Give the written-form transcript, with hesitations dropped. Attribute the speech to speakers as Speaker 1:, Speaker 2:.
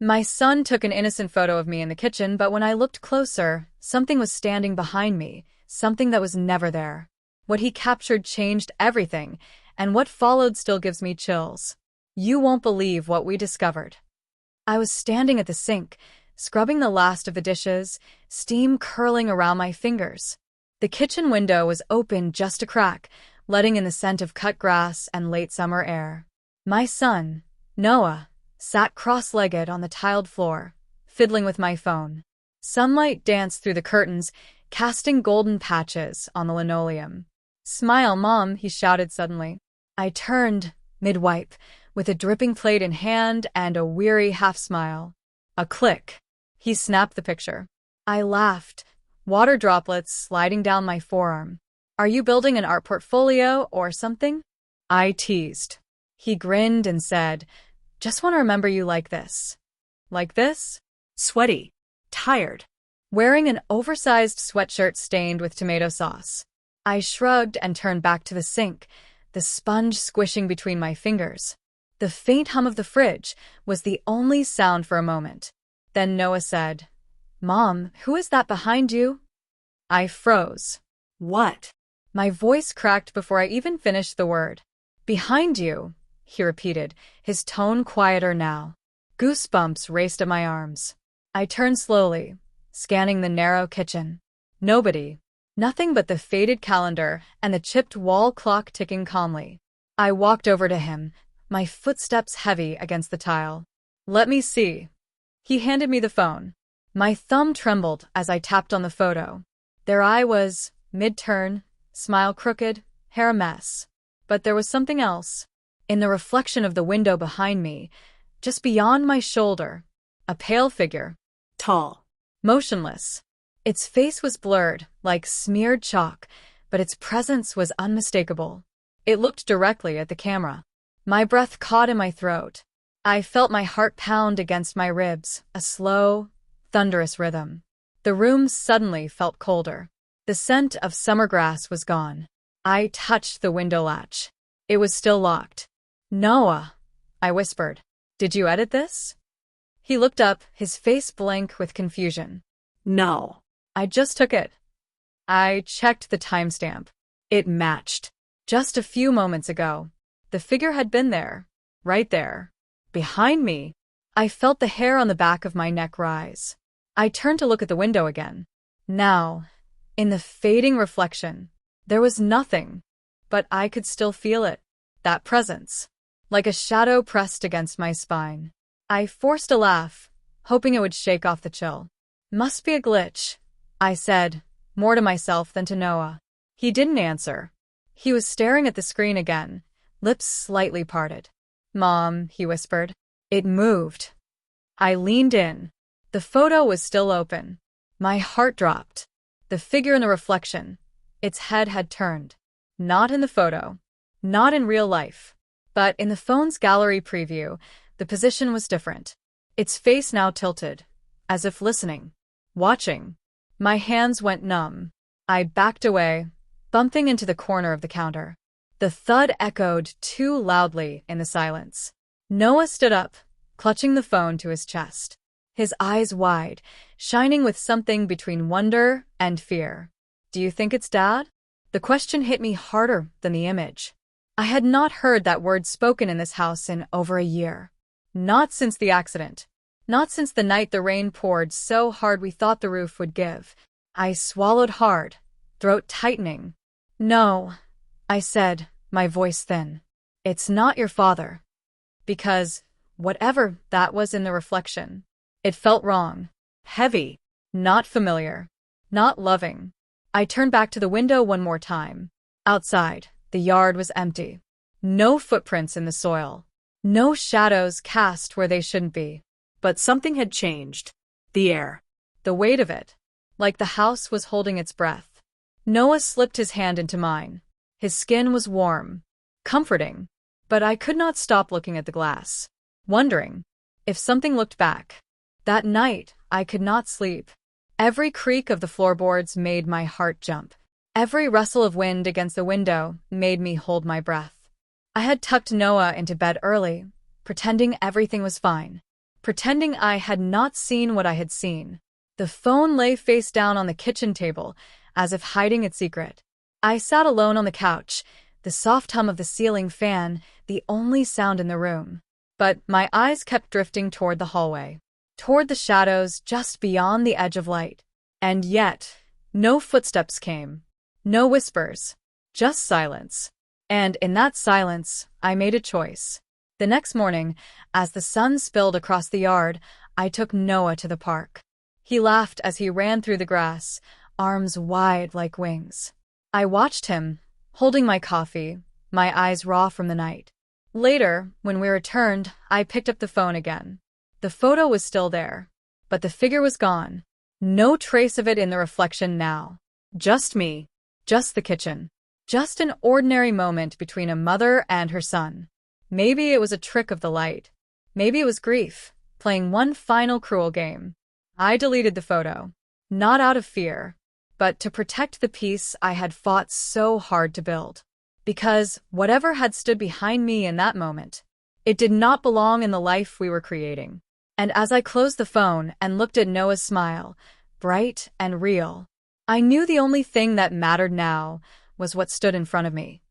Speaker 1: My son took an innocent photo of me in the kitchen, but when I looked closer, something was standing behind me, something that was never there. What he captured changed everything, and what followed still gives me chills. You won't believe what we discovered. I was standing at the sink, scrubbing the last of the dishes, steam curling around my fingers. The kitchen window was open just a crack, letting in the scent of cut grass and late summer air. My son, Noah, sat cross-legged on the tiled floor, fiddling with my phone. Sunlight danced through the curtains, casting golden patches on the linoleum. "Smile, Mom," he shouted suddenly. I turned, mid-wipe, with a dripping plate in hand and a weary half-smile. A click. He snapped the picture. I laughed, water droplets sliding down my forearm. "Are you building an art portfolio or something?" I teased. He grinned and said, "Just want to remember you like this." Like this? Sweaty. Tired. Wearing an oversized sweatshirt stained with tomato sauce. I shrugged and turned back to the sink, the sponge squishing between my fingers. The faint hum of the fridge was the only sound for a moment. Then Noah said, "Mom, who is that behind you?" I froze. "What?" My voice cracked before I even finished the word. "Behind you," he repeated, his tone quieter now. Goosebumps raced up my arms. I turned slowly, scanning the narrow kitchen. Nobody. Nothing but the faded calendar and the chipped wall clock ticking calmly. I walked over to him, my footsteps heavy against the tile. "Let me see." He handed me the phone. My thumb trembled as I tapped on the photo. There I was, mid-turn, smile crooked, hair a mess. But there was something else. In the reflection of the window behind me, just beyond my shoulder, a pale figure. Tall. Motionless. Its face was blurred, like smeared chalk, but its presence was unmistakable. It looked directly at the camera. My breath caught in my throat. I felt my heart pound against my ribs, a slow, thunderous rhythm. The room suddenly felt colder. The scent of summer grass was gone. I touched the window latch. It was still locked. "Noah," I whispered. "Did you edit this?" He looked up, his face blank with confusion. "No. I just took it." I checked the timestamp. It matched. Just a few moments ago. The figure had been there. Right there. Behind me. I felt the hair on the back of my neck rise. I turned to look at the window again. Now, in the fading reflection, there was nothing. But I could still feel it. That presence. Like a shadow pressed against my spine. I forced a laugh, hoping it would shake off the chill. "Must be a glitch," I said, more to myself than to Noah. He didn't answer. He was staring at the screen again, lips slightly parted. "Mom," he whispered. It moved. I leaned in. The photo was still open. My heart dropped. The figure in the reflection, its head had turned. Not in the photo. Not in real life. But in the phone's gallery preview, the position was different. Its face now tilted, as if listening. Watching. My hands went numb. I backed away, bumping into the corner of the counter. The thud echoed too loudly in the silence. Noah stood up, clutching the phone to his chest. His eyes wide, shining with something between wonder and fear. "Do you think it's Dad?" The question hit me harder than the image. I had not heard that word spoken in this house in over a year. Not since the accident. Not since the night the rain poured so hard we thought the roof would give. I swallowed hard, throat tightening. "No," I said, my voice thin. "It's not your father." Because, whatever that was in the reflection, it felt wrong. Heavy. Not familiar. Not loving. I turned back to the window one more time. Outside, the yard was empty. No footprints in the soil. No shadows cast where they shouldn't be. But something had changed. The air. The weight of it. Like the house was holding its breath. Noah slipped his hand into mine. His skin was warm. Comforting. But I could not stop looking at the glass. Wondering if something looked back. That night, I could not sleep. Every creak of the floorboards made my heart jump. Every rustle of wind against the window made me hold my breath. I had tucked Noah into bed early, pretending everything was fine. pretending I had not seen what I had seen. The phone lay face down on the kitchen table, as if hiding its secret. I sat alone on the couch, the soft hum of the ceiling fan the only sound in the room. But my eyes kept drifting toward the hallway, toward the shadows just beyond the edge of light. And yet, no footsteps came. No whispers. Just silence. And in that silence, I made a choice. The next morning, as the sun spilled across the yard, I took Noah to the park. He laughed as he ran through the grass, arms wide like wings. I watched him, holding my coffee, my eyes raw from the night. Later, when we returned, I picked up the phone again. The photo was still there, but the figure was gone. No trace of it in the reflection now. Just me. Just the kitchen. Just an ordinary moment between a mother and her son. Maybe it was a trick of the light. Maybe it was grief, playing one final cruel game. I deleted the photo. Not out of fear, but to protect the peace I had fought so hard to build. Because whatever had stood behind me in that moment, it did not belong in the life we were creating. And as I closed the phone and looked at Noah's smile, bright and real, I knew the only thing that mattered now was what stood in front of me.